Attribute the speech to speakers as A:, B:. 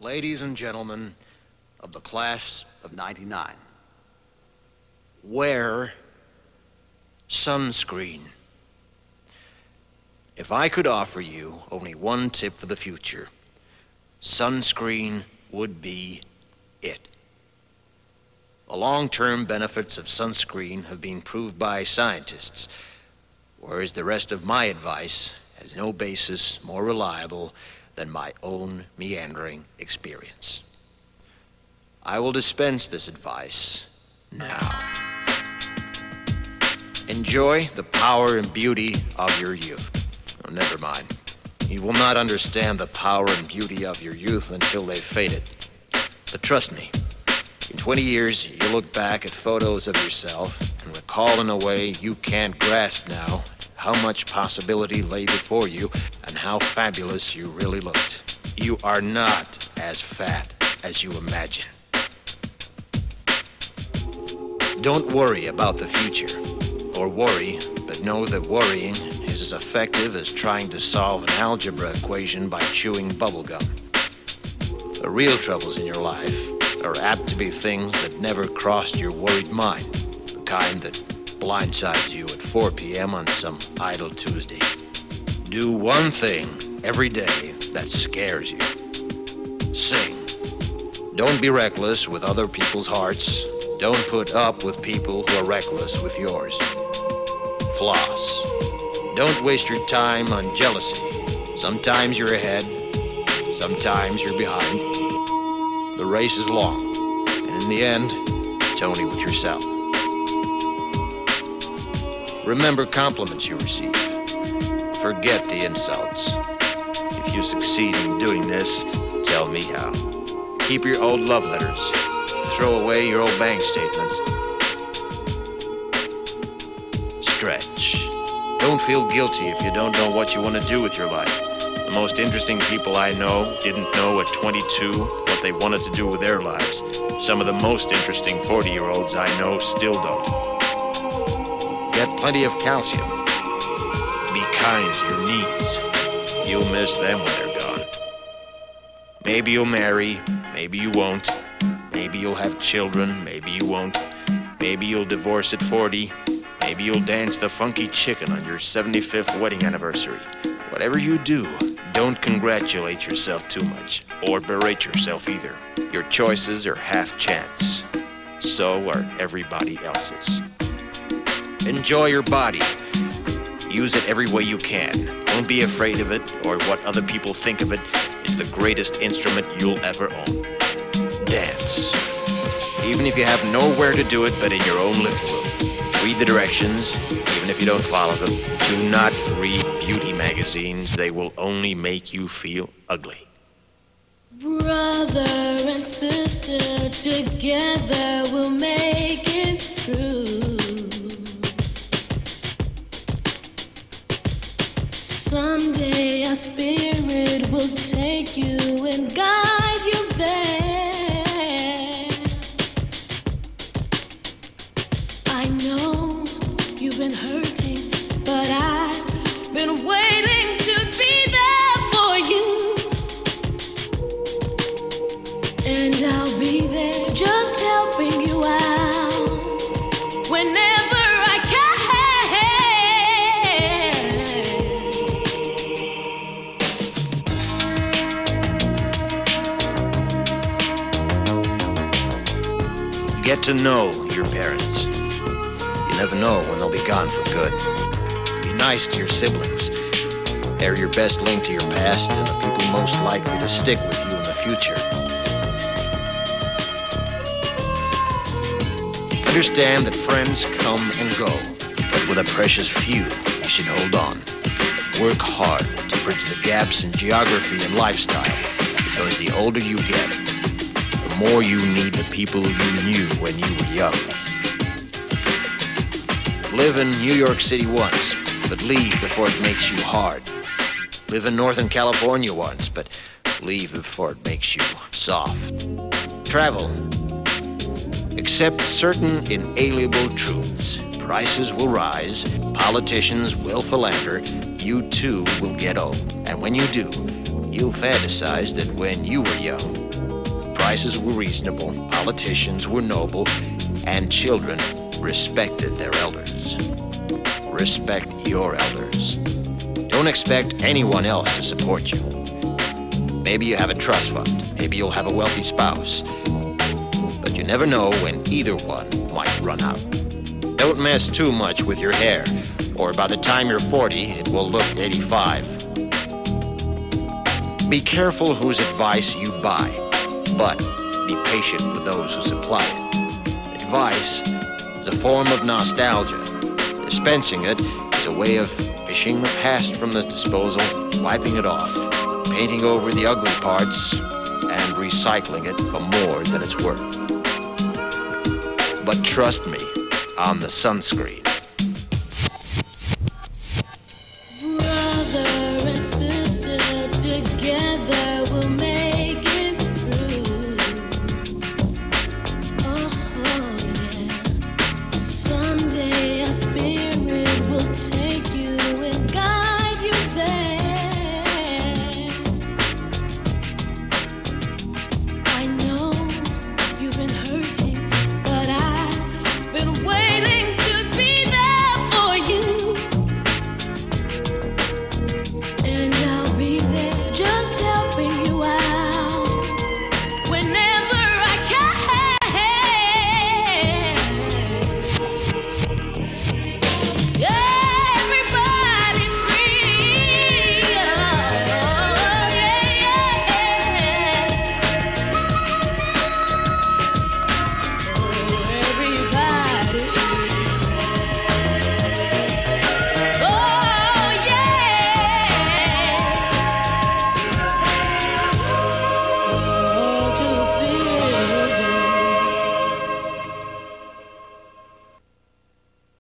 A: Ladies and gentlemen of the class of '99, wear sunscreen. If I could offer you only one tip for the future, sunscreen would be it. The long-term benefits of sunscreen have been proved by scientists, whereas the rest of my advice has no basis more reliable than my own meandering experience. I will dispense this advice now. Enjoy the power and beauty of your youth. Oh, never mind. You will not understand the power and beauty of your youth until they've faded. But trust me, in 20 years, you'll look back at photos of yourself and recall in a way you can't grasp now how much possibility lay before you and how fabulous you really looked. You are not as fat as you imagine. Don't worry about the future, or worry, but know that worrying is as effective as trying to solve an algebra equation by chewing bubblegum. The real troubles in your life are apt to be things that never crossed your worried mind, the kind that blindsides you at 4 p.m. on some idle Tuesday. Do one thing every day that scares you. Sing. Don't be reckless with other people's hearts. Don't put up with people who are reckless with yours. Floss. Don't waste your time on jealousy. Sometimes you're ahead, sometimes you're behind. The race is long, and in the end, it's only with yourself. Remember compliments you receive. Forget the insults. If you succeed in doing this, tell me how. Keep your old love letters. Throw away your old bank statements. Stretch. Don't feel guilty if you don't know what you want to do with your life. The most interesting people I know didn't know at 22 what they wanted to do with their lives. Some of the most interesting 40-year-olds I know still don't. Get plenty of calcium. Be kind to your knees. You'll miss them when they're gone. Maybe you'll marry, maybe you won't. Maybe you'll have children, maybe you won't. Maybe you'll divorce at 40. Maybe you'll dance the funky chicken on your 75th wedding anniversary. Whatever you do, don't congratulate yourself too much, or berate yourself either. Your choices are half chance. So are everybody else's. Enjoy your body. Use it every way you can. Don't be afraid of it, or what other people think of it is the greatest instrument you'll ever own. Dance. Even if you have nowhere to do it but in your own living room. Read the directions, even if you don't follow them. Do not read beauty magazines. They will only make you feel ugly.
B: Brother and sister, together we'll make it through. Someday our spirit will take you and guide you there. I know you've been hurting, but I've been waiting to be there for you. And I'll be there just helping you out whenever I can.
A: Get to know your parents. You never know when they'll be gone for good. Be nice to your siblings. They're your best link to your past and the people most likely to stick with you in the future. Understand that friends come and go, but with a precious few, you should hold on. Work hard to bridge the gaps in geography and lifestyle, because the older you get, the more you need the people you knew when you were young. Live in New York City once, but leave before it makes you hard. Live in Northern California once, but leave before it makes you soft. Travel. Accept certain inalienable truths. Prices will rise, politicians will philander, you too will get old. And when you do, you'll fantasize that when you were young, prices were reasonable, politicians were noble, and children respected their elders. Respect your elders. Don't expect anyone else to support you. Maybe you have a trust fund. Maybe you'll have a wealthy spouse. But you never know when either one might run out. Don't mess too much with your hair, or by the time you're 40, it will look 85. Be careful whose advice you buy, but be patient with those who supply it. Advice is a form of nostalgia. Dispensing it is a way of fishing the past from the disposal, wiping it off, painting over the ugly parts, and recycling it for more than it's worth. But trust me on the sunscreen.
B: Brother and sister together.